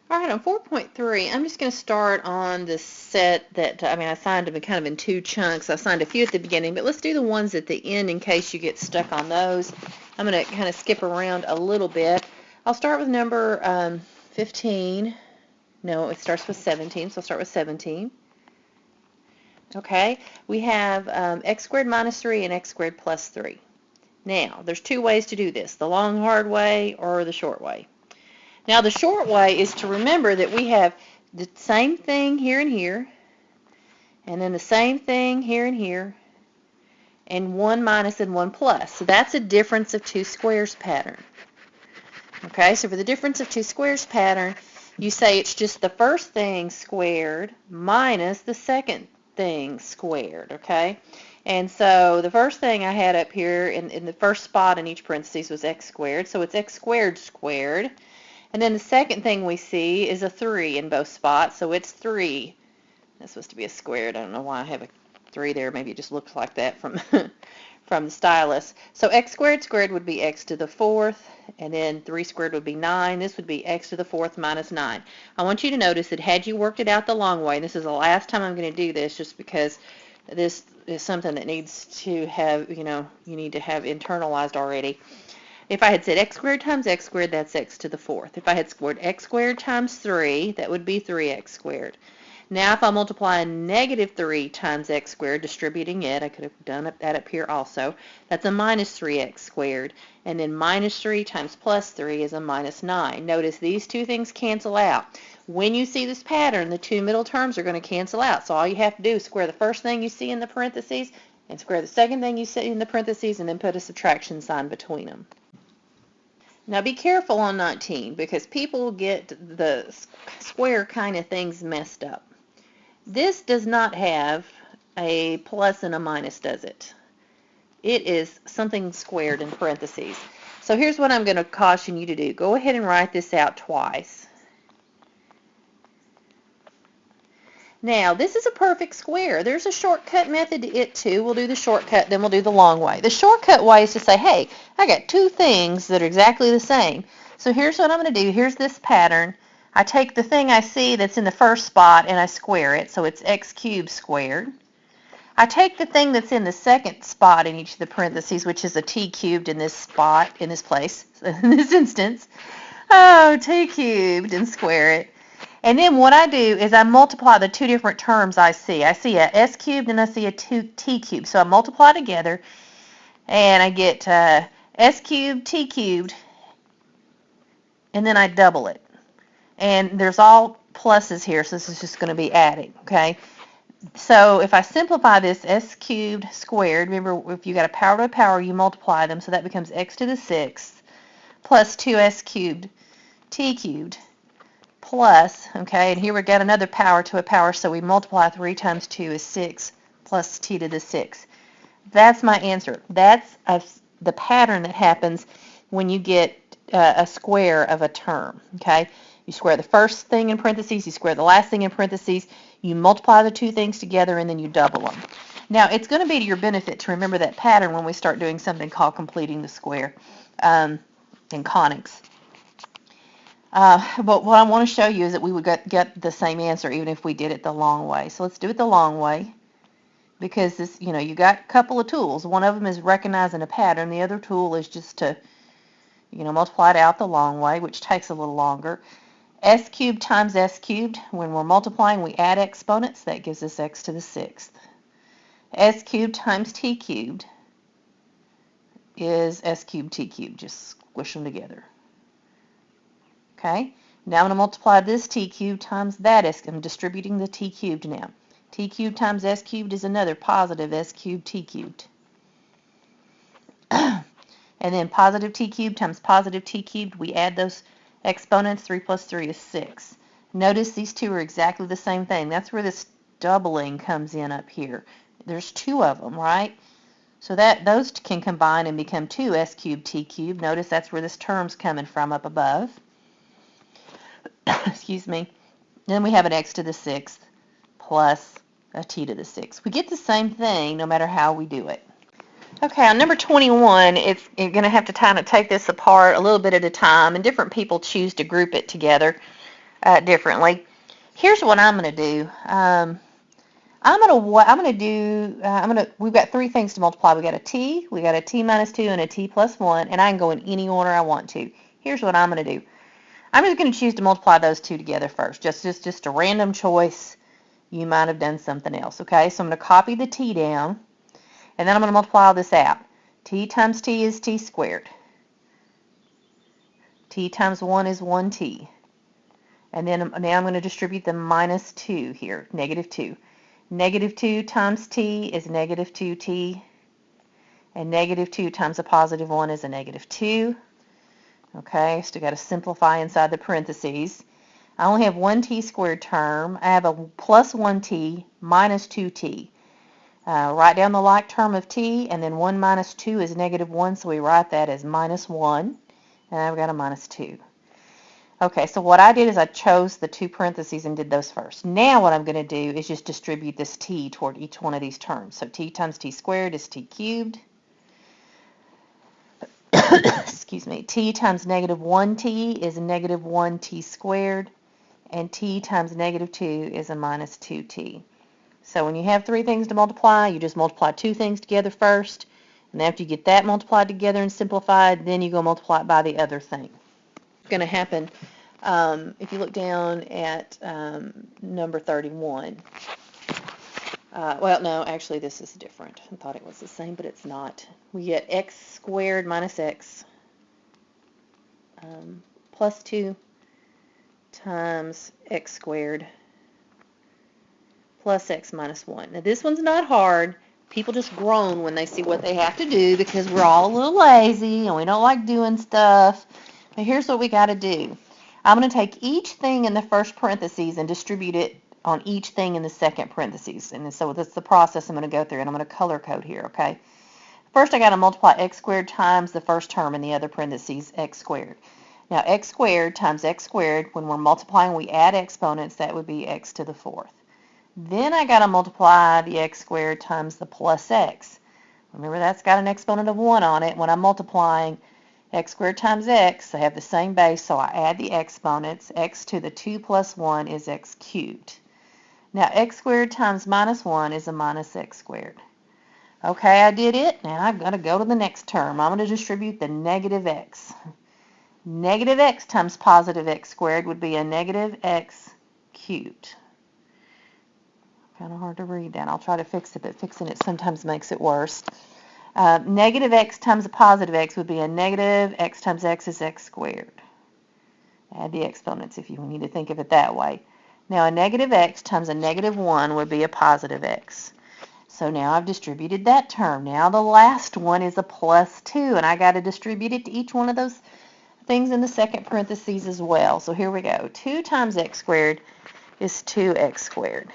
All right, on 4.3, I'm just going to start on the set that, I mean, I assigned them kind of in two chunks. I assigned a few at the beginning, but let's do the ones at the end in case you get stuck on those. I'm going to kind of skip around a little bit. I'll start with number 15. No, it starts with 17, so I'll start with 17. Okay, we have x squared minus 3 and x squared plus 3. Now, there's two ways to do this, the long hard way or the short way. Now, the short way is to remember that we have the same thing here and here, and then the same thing here and here, and one minus and one plus. So that's a difference of two squares pattern. Okay, so for the difference of two squares pattern, you say it's just the first thing squared minus the second thing squared, okay? And so the first thing I had up here in the first spot in each parentheses was x squared, so it's x squared squared. And then the second thing we see is a 3 in both spots, so it's 3. That's supposed to be a squared. I don't know why I have a 3 there. Maybe it just looks like that from from the stylus. So x squared squared would be x to the 4th, and then 3 squared would be 9. This would be x to the 4th minus 9. I want you to notice that had you worked it out the long way, this is the last time I'm going to do this just because this is something that needs to have, you need to have internalized already. If I had said x squared times x squared, that's x to the 4th. If I had squared x squared times 3, that would be 3x squared. Now if I multiply negative 3 times x squared, distributing it, I could have done that up here also, that's a minus 3x squared. And then minus 3 times plus 3 is a minus 9. Notice these two things cancel out. When you see this pattern, the two middle terms are going to cancel out. So all you have to do is square the first thing you see in the parentheses and square the second thing you see in the parentheses and then put a subtraction sign between them. Now be careful on 19 because people get the square kind of things messed up. This does not have a plus and a minus, does it? It is something squared in parentheses. So here's what I'm going to caution you to do. Go ahead and write this out twice. Now, this is a perfect square. There's a shortcut method to it too. We'll do the shortcut, then we'll do the long way. The shortcut way is to say, hey, I got two things that are exactly the same. So here's what I'm going to do. Here's this pattern. I take the thing I see that's in the first spot and I square it, so it's x cubed squared. I take the thing that's in the second spot in each of the parentheses, which is a t cubed in this spot, in this place, in this instance. Oh, t cubed, and square it. And then what I do is I multiply the two different terms I see. I see a s cubed and I see a t cubed. So I multiply together and I get s cubed, t cubed, and then I double it. And there's all pluses here, so this is just going to be adding, okay? So if I simplify this, s cubed squared, remember if you got a power to a power, you multiply them, so that becomes x to the 6th plus 2s cubed t cubed plus, okay, and here we got another power to a power, so we multiply 3 times 2 is 6 plus t to the 6th. That's my answer. That's the pattern that happens when you get a square of a term, okay? You square the first thing in parentheses, you square the last thing in parentheses, you multiply the two things together, and then you double them. Now, it's going to be to your benefit to remember that pattern when we start doing something called completing the square in conics. But what I want to show you is that we would get the same answer even if we did it the long way. So let's do it the long way because this, you got a couple of tools. One of them is recognizing a pattern. The other tool is just to, multiply it out the long way, which takes a little longer. S cubed times s cubed. When we're multiplying, we add exponents. That gives us x to the 6th. S cubed times t cubed is s cubed t cubed. Just squish them together. Okay, now I'm going to multiply this t cubed times that s. I'm distributing the t cubed now. T cubed times s cubed is another positive s cubed t cubed. And then positive t cubed times positive t cubed, we add those exponents. 3 plus 3 is 6. Notice these two are exactly the same thing. That's where this doubling comes in up here. There's two of them, right? So that those can combine and become 2s cubed t cubed. Notice that's where this term's coming from up above. Excuse me. Then we have an x to the 6th plus a t to the 6th. We get the same thing no matter how we do it. Okay, on number 21, you're going to have to kind of take this apart a little bit at a time, and different people choose to group it together. differently. Here's what I'm going to do. We've got three things to multiply. We got a t, we got a t minus 2, and a t plus 1, and I can go in any order I want to. Here's what I'm going to do. I'm just going to choose to multiply those two together first. Just a random choice. You might have done something else, okay? So I'm going to copy the t down, and then I'm going to multiply all this out. T times t is t squared. T times 1 is 1t. And then now I'm going to distribute the minus 2 here, negative 2. Negative 2 times t is negative 2t, and negative 2 times a positive 1 is a negative 2. Okay, still got to simplify inside the parentheses. I only have one t squared term. I have a plus 1t minus 2t. Write down the like term of t, and then 1 minus 2 is negative 1, so we write that as minus 1, and I've got a minus 2. Okay, so what I did is I chose the two parentheses and did those first. Now what I'm going to do is just distribute this t toward each one of these terms. So t times t squared is t cubed. Excuse me. T times negative 1t is negative 1t squared. And t times negative 2 is a minus 2t. So when you have three things to multiply, you just multiply two things together first. And after you get that multiplied together and simplified, then you go multiply it by the other thing. What's going to happen if you look down at number 31. Well, no, actually this is different. I thought it was the same, but it's not. We get x squared minus x plus 2 times x squared plus x minus 1. Now this one's not hard. People just groan when they see what they have to do because we're all a little lazy and we don't like doing stuff. But here's what we got to do. I'm going to take each thing in the first parentheses and distribute it on each thing in the second parentheses. And so that's the process I'm going to go through, and I'm going to color code here, okay? First, I got to multiply x squared times the first term in the other parentheses, x squared. Now, x squared times x squared, when we're multiplying, we add exponents. That would be x to the fourth. Then I got to multiply the x squared times the plus x. Remember, that's got an exponent of 1 on it. When I'm multiplying x squared times x, they have the same base, so I add the exponents. X to the 2 plus 1 is x cubed. Now, x squared times minus 1 is a minus x squared. Okay, I did it. Now I've got to go to the next term. I'm going to distribute the negative x. Negative x times positive x squared would be a negative x cubed. Kind of hard to read that. I'll try to fix it, but fixing it sometimes makes it worse. Negative x times a positive x would be a negative x times x is x squared. Add the exponents if you need to think of it that way. Now a negative x times a negative 1 would be a positive x. So now I've distributed that term. Now the last one is a plus 2, and I got to distribute it to each one of those things in the second parentheses as well. So here we go. 2 times x squared is 2x squared.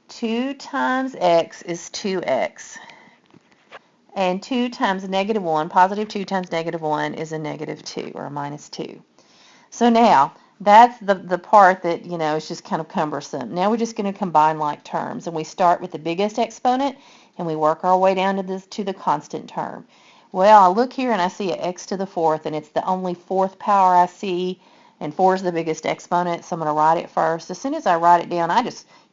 2 times x is 2x. And 2 times negative 1, positive 2 times negative 1 is a negative 2, or a minus 2. So now, that's the part that, you know, is just kind of cumbersome. Now we're just going to combine like terms, and we start with the biggest exponent, and we work our way down to the constant term. Well, I look here and I see a x to the fourth, and it's the only fourth power I see, and 4 is the biggest exponent, so I'm going to write it first. As soon as I write it down,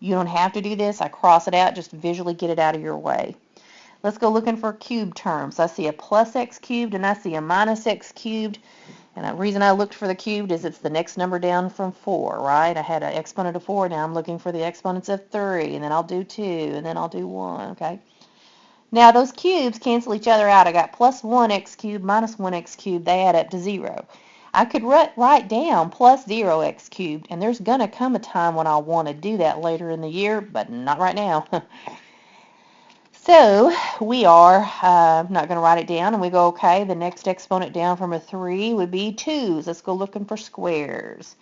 you don't have to do this. I cross it out, just visually get it out of your way. Let's go looking for cube terms. I see a plus x cubed and I see a minus x cubed. And the reason I looked for the cubed is it's the next number down from 4, right? I had an exponent of 4. Now I'm looking for the exponents of 3. And then I'll do 2. And then I'll do 1, okay? Now those cubes cancel each other out. I got plus 1x cubed minus 1x cubed. They add up to 0. I could write down plus 0x cubed. And there's going to come a time when I'll want to do that later in the year, but not right now. So we are not going to write it down, and we go, okay, the next exponent down from a 3 would be 2s. Let's go looking for squares.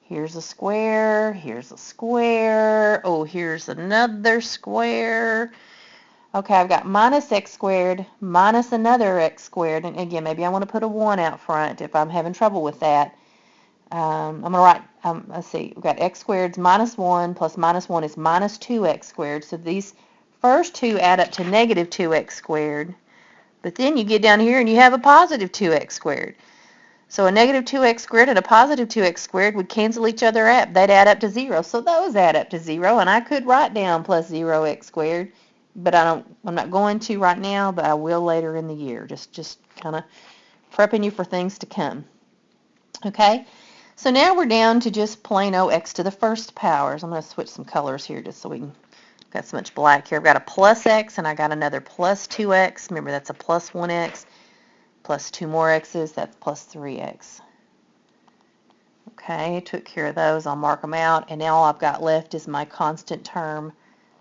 Here's a square, here's a square, oh, here's another square. Okay, I've got minus x squared minus another x squared, and again, maybe I want to put a 1 out front if I'm having trouble with that. I'm going to write, let's see, we've got x squared minus 1 plus minus 1 is minus 2x squared, so these first two add up to negative 2x squared, but then you get down here and you have a positive 2x squared. So a negative 2x squared and a positive 2x squared would cancel each other out. They'd add up to 0. So those add up to 0, and I could write down plus 0x squared, but I'm not going to right now, but I will later in the year. Just kind of prepping you for things to come. Okay? So now we're down to just plain old x to the first powers. I'm going to switch some colors here just so we can, got so much black here. I've got a plus x and I got another plus 2x. Remember, that's a plus 1x. Plus 2 more x's, that's plus 3x. Okay, took care of those. I'll mark them out. And now all I've got left is my constant term,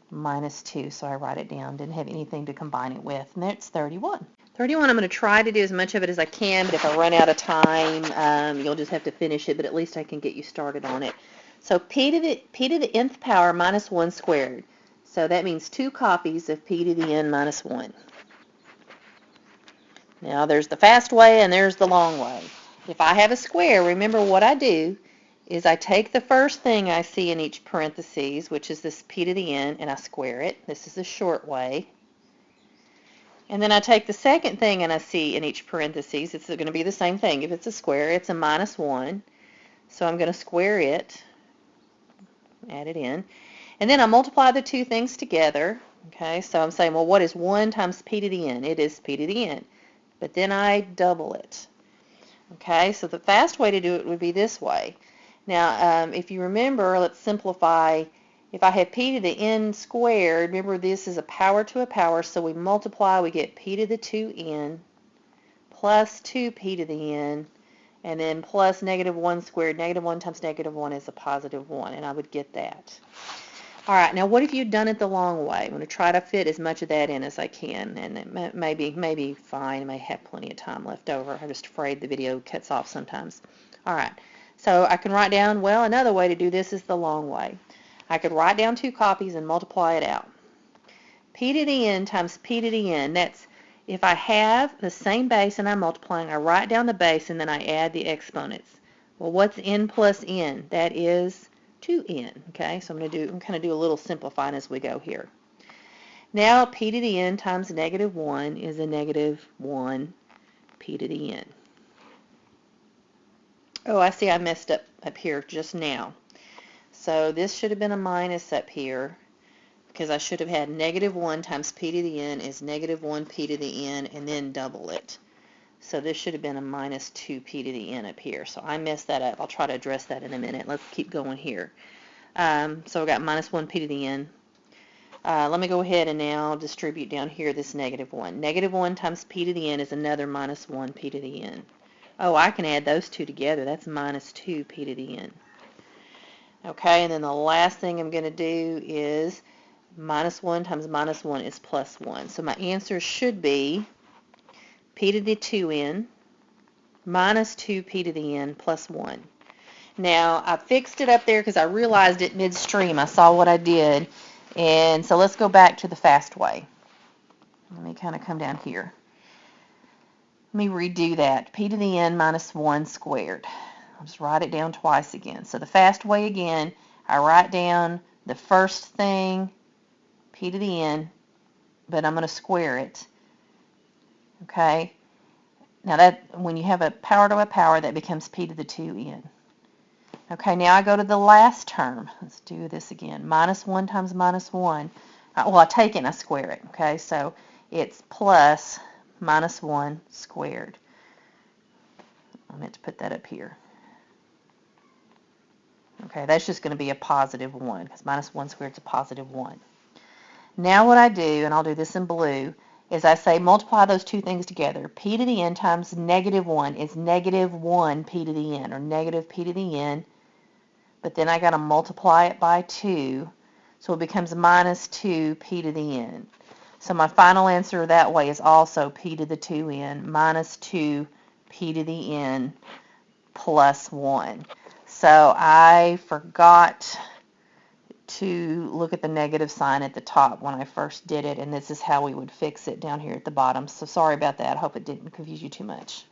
minus 2. So I write it down. Didn't have anything to combine it with. And that's 31. 31, I'm going to try to do as much of it as I can, but if I run out of time, you'll just have to finish it, but at least I can get you started on it. So p to the nth power minus 1 squared. So that means 2 copies of p to the n minus 1. Now there's the fast way and there's the long way. If I have a square, remember what I do is I take the first thing I see in each parentheses, which is this p to the n, and I square it. This is the short way. And then I take the second thing and I see in each parentheses, it's going to be the same thing. If it's a square, it's a minus 1. So I'm going to square it, add it in. And then I multiply the two things together. Okay, so I'm saying, well, what is 1 times p to the n? It is p to the n. But then I double it. Okay, so the fast way to do it would be this way. Now, if you remember, let's simplify. If I have p to the n squared, remember this is a power to a power, so we multiply, we get p to the 2n plus 2p to the n, and then plus negative 1 squared. Negative 1 times negative 1 is a positive 1, and I would get that. All right, now what if you've done it the long way? I'm going to try to fit as much of that in as I can, and it may be fine. I may have plenty of time left over. I'm just afraid the video cuts off sometimes. All right, so I can write down, well, another way to do this is the long way. I could write down 2 copies and multiply it out. P to the n times p to the n, that's if I have the same base and I'm multiplying, I write down the base and then I add the exponents. Well, what's n plus n? That is 2n. Okay, so I'm kind of do a little simplifying as we go here. Now p to the n times negative 1 is a negative 1 p to the n. Oh, I see I messed up here just now. So this should have been a minus up here because I should have had negative 1 times p to the n is negative 1 p to the n and then double it. So this should have been a minus 2p to the n up here. So I messed that up. I'll try to address that in a minute. Let's keep going here. So I've got minus 1p to the n. Let me go ahead and now distribute down here this negative 1. Negative 1 times p to the n is another minus 1p to the n. Oh, I can add those two together. That's minus 2p to the n. Okay, and then the last thing I'm going to do is minus 1 times minus 1 is plus 1. So my answer should be p to the 2n minus 2p to the n plus 1. Now, I fixed it up there because I realized it midstream. I saw what I did. And so let's go back to the fast way. Let me kind of come down here. Let me redo that. P to the n minus 1 squared. I'll just write it down twice again. So the fast way again, I write down the first thing, p to the n, but I'm going to square it. Okay? Now that when you have a power to a power, that becomes p to the 2n. Okay, now I go to the last term. Let's do this again. Minus 1 times minus 1. Well, I take it and I square it. Okay, so it's plus minus 1 squared. I meant to put that up here. Okay, that's just going to be a positive 1 because minus 1 squared is a positive 1. Now what I do, and I'll do this in blue, is I say multiply those two things together. P to the n times negative 1 is negative 1 p to the n, or negative p to the n. But then I got to multiply it by 2, so it becomes minus 2 p to the n. So my final answer that way is also p to the 2n minus 2 p to the n plus 1. So I forgot to look at the negative sign at the top when I first did it, and this is how we would fix it down here at the bottom. So sorry about that. I hope it didn't confuse you too much.